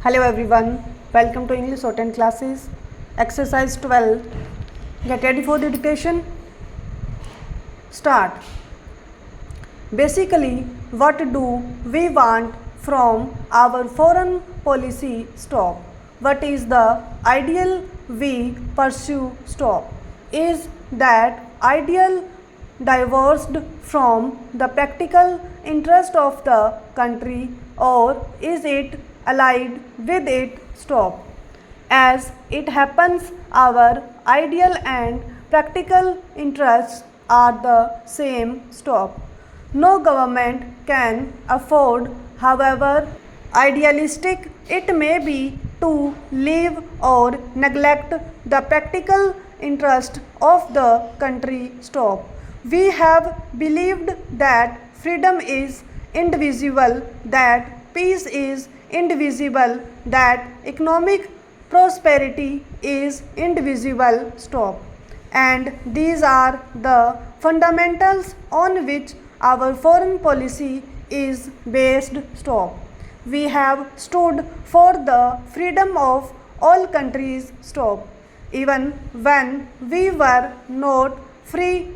Hello everyone, welcome to English Shorthand classes. Exercise 12. Get ready for the dictation. Start. Basically, what do we want from our foreign policy? Stop. What is the ideal we pursue? Stop. Is that ideal divorced from the practical interest of the country, or is it allied with it? Stop. As it happens, our ideal and practical interests are the same. Stop. No government can afford, however idealistic it may be, to leave or neglect the practical interest of the country. Stop. We have believed that freedom is indivisible, that peace is indivisible, that economic prosperity is indivisible. Stop. And these are the fundamentals on which our foreign policy is based. Stop. We have stood for the freedom of all countries. Stop. Even when we were not free,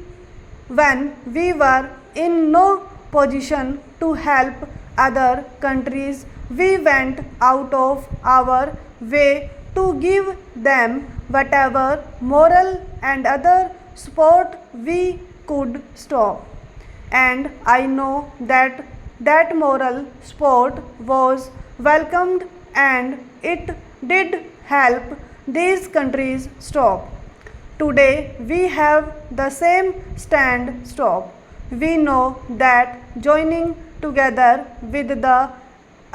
when we were in no position to help other countries, we went out of our way to give them whatever moral and other support we could. Stop. And I know that that moral support was welcomed and it did help these countries. Stop. Today we have the same stand. Stop. We know that joining together with the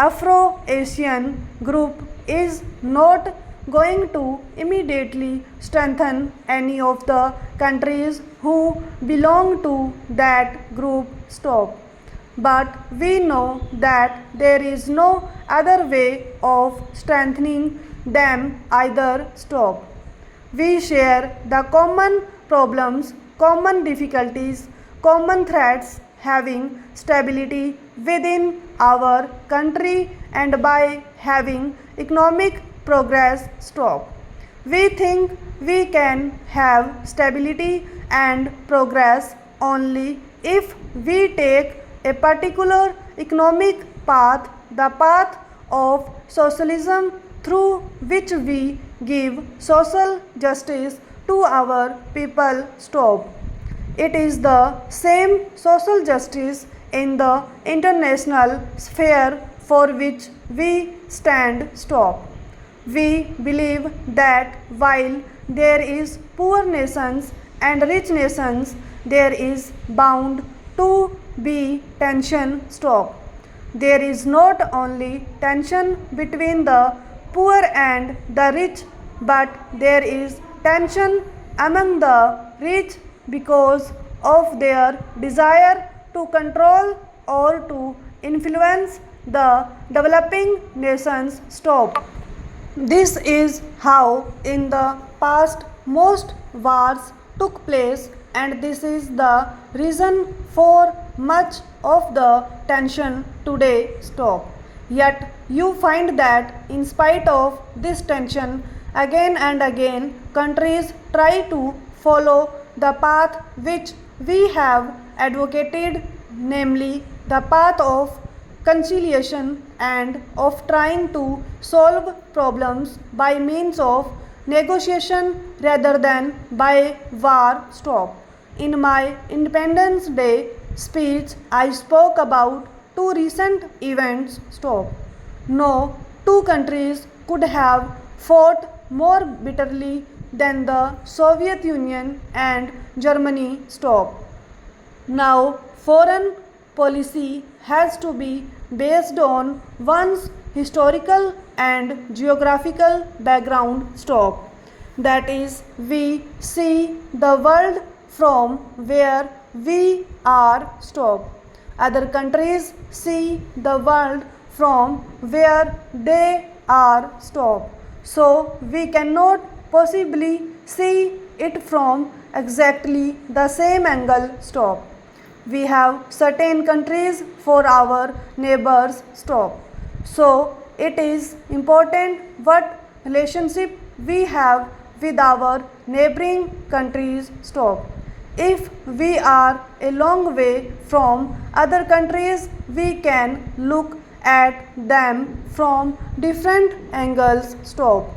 Afro-Asian group is not going to immediately strengthen any of the countries who belong to that group. Stop. But we know that there is no other way of strengthening them either. Stop. We share the common problems, common difficulties, common threats, having stability within our country and by having economic progress. Stop. We think we can have stability and progress only if we take a particular economic path, the path of socialism, through which we give social justice to our people. Stop. It is the same social justice in the international sphere for which we stand. Stop. We believe that while there is poor nations and rich nations, there is bound to be tension. Stop. There is not only tension between the poor and the rich, but there is tension among the rich because of their desire to control or to influence the developing nations. Stop. This is how in the past most wars took place, and this is the reason for much of the tension today. Stop. Yet you find that in spite of this tension, again and again countries try to follow the path which we have advocated, namely the path of conciliation and of trying to solve problems by means of negotiation rather than by war. Stop. In my Independence Day speech, I spoke about two recent events. Stop. No two countries could have fought more bitterly than the Soviet Union and Germany. Stop. Now, foreign policy has to be based on one's historical and geographical background. Stop. That is, we see the world from where we are. Stop. Other countries see the world from where they are. Stop. So we cannot possibly see it from exactly the same angle. Stop. We have certain countries for our neighbors. Stop. So it is important what relationship we have with our neighboring countries. Stop. If we are a long way from other countries, we can look at them from different angles. Stop.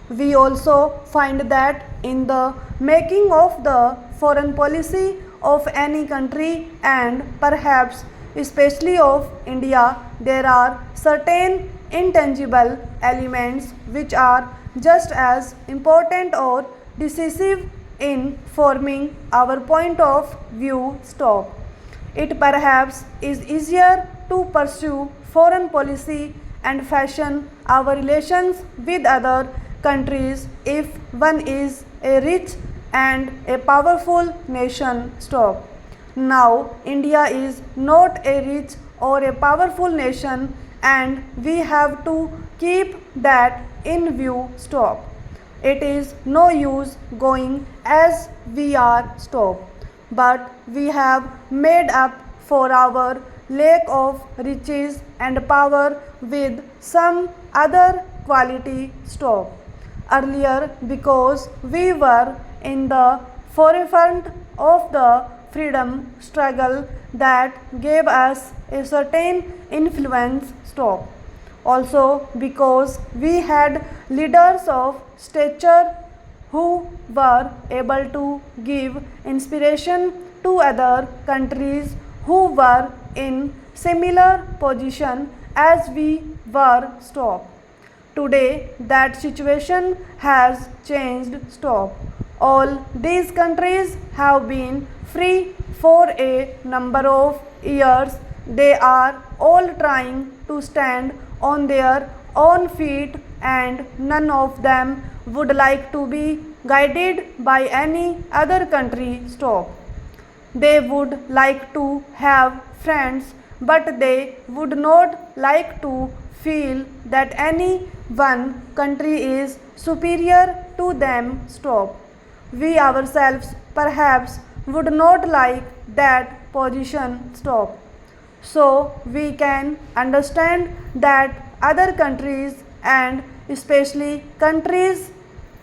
We also find that in the making of the foreign policy of any country and perhaps especially of India, there are certain intangible elements which are just as important or decisive in forming our point of view. Stop. It perhaps is easier to pursue foreign policy and fashion our relations with other countries if one is a rich and a powerful nation. Stop. Now, India is not a rich or a powerful nation and we have to keep that in view. Stop. It is no use going as we are. Stop. But we have made up for our lack of riches and power with some other quality. Stop. Earlier, because we were in the forefront of the freedom struggle that gave us a certain influence. Stop. Also because we had leaders of stature who were able to give inspiration to other countries who were in similar position as we were. Stop. Today that situation has changed. Stop. All these countries have been free for a number of years. They are all trying to stand on their own feet and none of them would like to be guided by any other country. Stop. They would like to have friends, but they would not like to feel that any one country is superior to them. Stop. We ourselves perhaps would not like that position. Stop. So we can understand that other countries and especially countries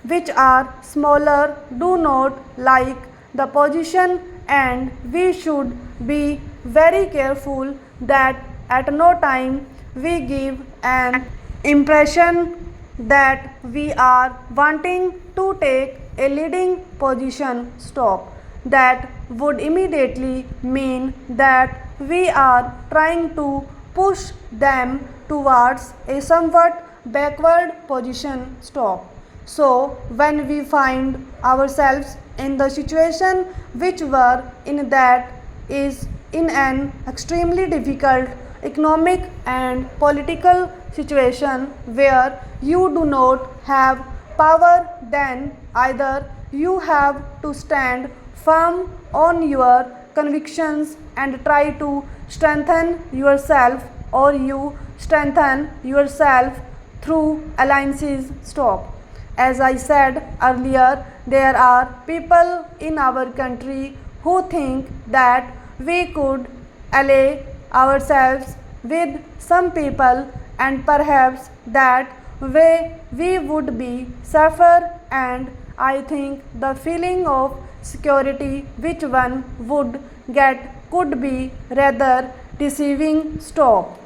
which are smaller do not like the position, and we should be very careful that at no time we give an impression that we are wanting to take a leading position. Stop. That would immediately mean that we are trying to push them towards a somewhat backward position. Stop. So when we find ourselves in the situation which were in, that is in an extremely difficult economic and political situation where you do not have power, then either you have to stand firm on your convictions and try to strengthen yourself, or you strengthen yourself through alliances. Stop. As I said earlier, there are people in our country who think that we could ally ourselves with some people and perhaps that way we would be safer, and I think the feeling of security which one would get could be rather deceiving. Stop.